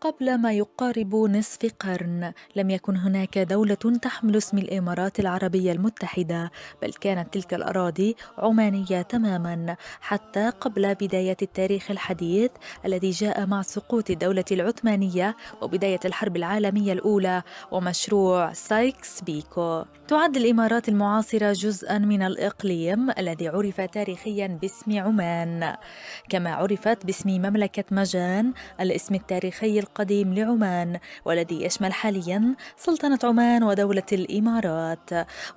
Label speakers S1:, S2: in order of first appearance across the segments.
S1: قبل ما يقارب نصف قرن لم يكن هناك دولة تحمل اسم الإمارات العربية المتحدة، بل كانت تلك الأراضي عمانية تماما حتى قبل بداية التاريخ الحديث الذي جاء مع سقوط الدولة العثمانية وبداية الحرب العالمية الأولى ومشروع سايكس بيكو. تعد الإمارات المعاصرة جزءا من الإقليم الذي عرف تاريخيا باسم عمان، كما عرفت باسم مملكة مجان الاسم التاريخي القديم لعمان، والذي يشمل حاليا سلطنة عمان ودولة الإمارات.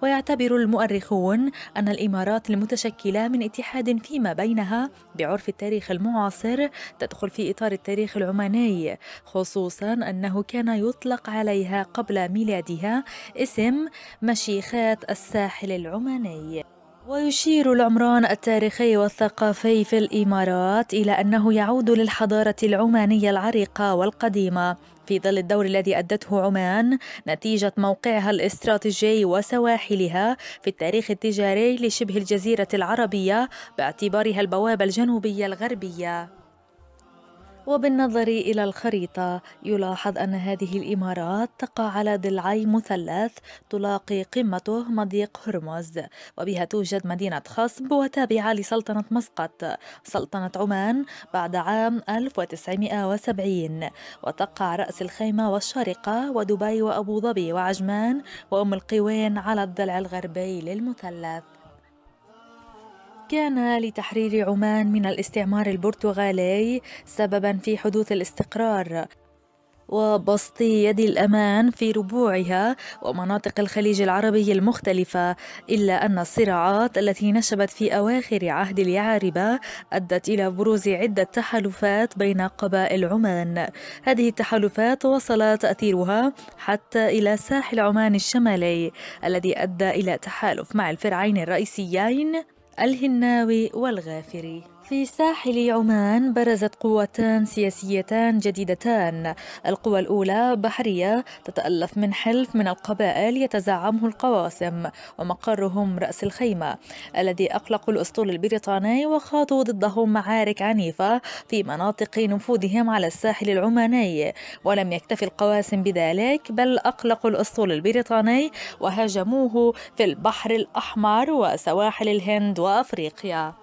S1: ويعتبر المؤرخون أن الإمارات المتشكلة من اتحاد فيما بينها بعرف التاريخ المعاصر تدخل في إطار التاريخ العماني، خصوصا أنه كان يطلق عليها قبل ميلادها اسم مشيخات الساحل العماني. ويشير العمران التاريخي والثقافي في الإمارات إلى أنه يعود للحضارة العمانية العريقة والقديمة في ظل الدور الذي أدته عمان نتيجة موقعها الاستراتيجي وسواحلها في التاريخ التجاري لشبه الجزيرة العربية باعتبارها البوابة الجنوبية الغربية. وبالنظر إلى الخريطة يلاحظ أن هذه الإمارات تقع على ضلعي مثلث تلاقي قمته مضيق هرمز، وبها توجد مدينة خصب وتابعة لسلطنة مسقط سلطنة عمان بعد عام 1970، وتقع رأس الخيمة والشارقة ودبي وأبو ظبي وعجمان وأم القوين على الضلع الغربي للمثلث. كان لتحرير عمان من الاستعمار البرتغالي سبباً في حدوث الاستقرار وبسط يد الأمان في ربوعها ومناطق الخليج العربي المختلفة، إلا أن الصراعات التي نشبت في أواخر عهد اليعاربة أدت إلى بروز عدة تحالفات بين قبائل عمان. هذه التحالفات وصل تأثيرها حتى إلى ساحل عمان الشمالي الذي أدى إلى تحالف مع الفرعين الرئيسيين الهناوي والغافري. في ساحل عمان برزت قوتان سياسيتان جديدتان. القوى الأولى بحرية تتألف من حلف من القبائل يتزعمه القواسم ومقرهم رأس الخيمة، الذي أقلقوا الأسطول البريطاني وخاضوا ضدهم معارك عنيفة في مناطق نفوذهم على الساحل العماني. ولم يكتفي القواسم بذلك، بل أقلقوا الأسطول البريطاني وهاجموه في البحر الأحمر وسواحل الهند وأفريقيا.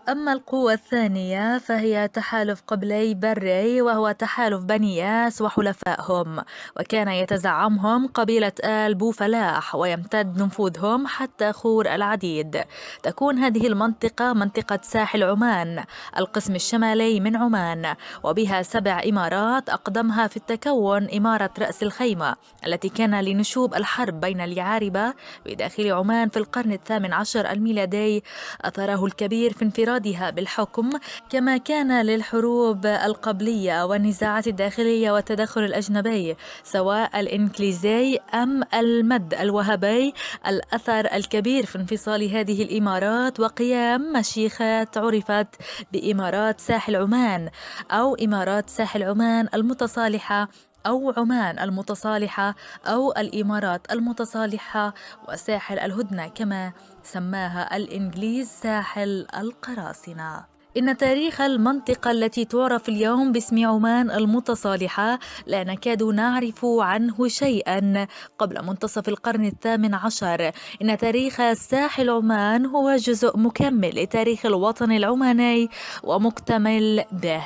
S1: أما القوة الثانية فهي تحالف قبلي بري، وهو تحالف بني ياس وحلفائهم، وكان يتزعمهم قبيلة آل بوفلاح ويمتد نفوذهم حتى خور العديد. تكون هذه المنطقة منطقة ساحل عمان القسم الشمالي من عمان، وبها 7 إمارات، أقدمها في التكون إمارة رأس الخيمة التي كان لنشوب الحرب بين اليعاربة بداخل عمان في القرن الثامن عشر الميلادي أثره الكبير في انفرادها بالحكم، كما كان للحروب القبلية والنزاعات الداخلية والتدخل الأجنبي سواء الإنجليزي أم المد الوهابي الأثر الكبير في انفصال هذه الإمارات وقيام مشيخات عرفت بإمارات ساحل عمان أو إمارات ساحل عمان المتصالحة أو عمان المتصالحة أو الإمارات المتصالحة وساحل الهدنة كما سماها الإنجليز ساحل القراصنة. إن تاريخ المنطقة التي تعرف اليوم باسم عمان المتصالحة لا نكاد نعرف عنه شيئا قبل منتصف القرن الثامن عشر. إن تاريخ ساحل عمان هو جزء مكمل لتاريخ الوطن العماني ومكتمل به.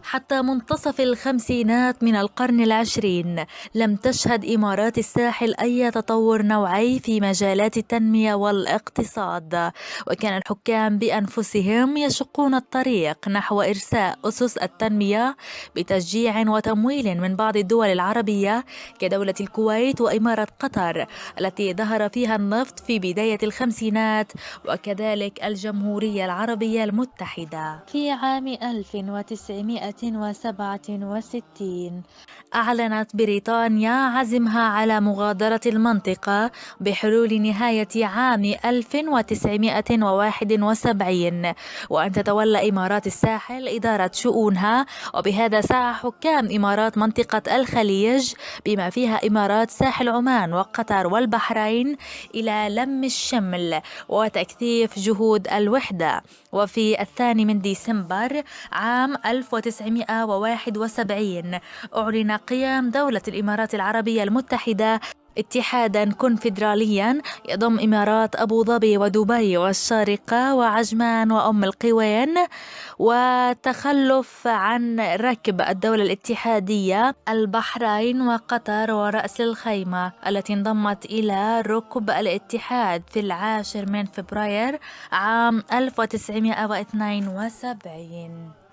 S1: حتى منتصف الخمسينات من القرن العشرين لم تشهد إمارات الساحل أي تطور نوعي في مجالات التنمية والاقتصاد، وكان الحكام بأنفسهم يشقون الطريق نحو إرساء أسس التنمية بتشجيع وتمويل من بعض الدول العربية كدولة الكويت وإمارة قطر التي ظهر فيها النفط في بداية الخمسينات، وكذلك الجمهورية العربية المتحدة. في عام 1967 أعلنت بريطانيا عزمها على مغادرة المنطقة بحلول نهاية عام 1971، وأن تتولى إمارات الساحل إدارة شؤونها. وبهذا سعى حكام إمارات منطقة الخليج بما فيها إمارات ساحل عمان وقطر والبحرين إلى لم الشمل وتكثيف جهود الوحدة. وفي 2 ديسمبر عام 1967 1971 أعلن قيام دولة الإمارات العربية المتحدة اتحاداً كونفدرالياً يضم إمارات أبو ظبي ودبي والشارقة وعجمان وأم القوين، وتخلف عن ركب الدولة الاتحادية البحرين وقطر ورأس الخيمة التي انضمت إلى ركب الاتحاد في 10 فبراير عام 1972.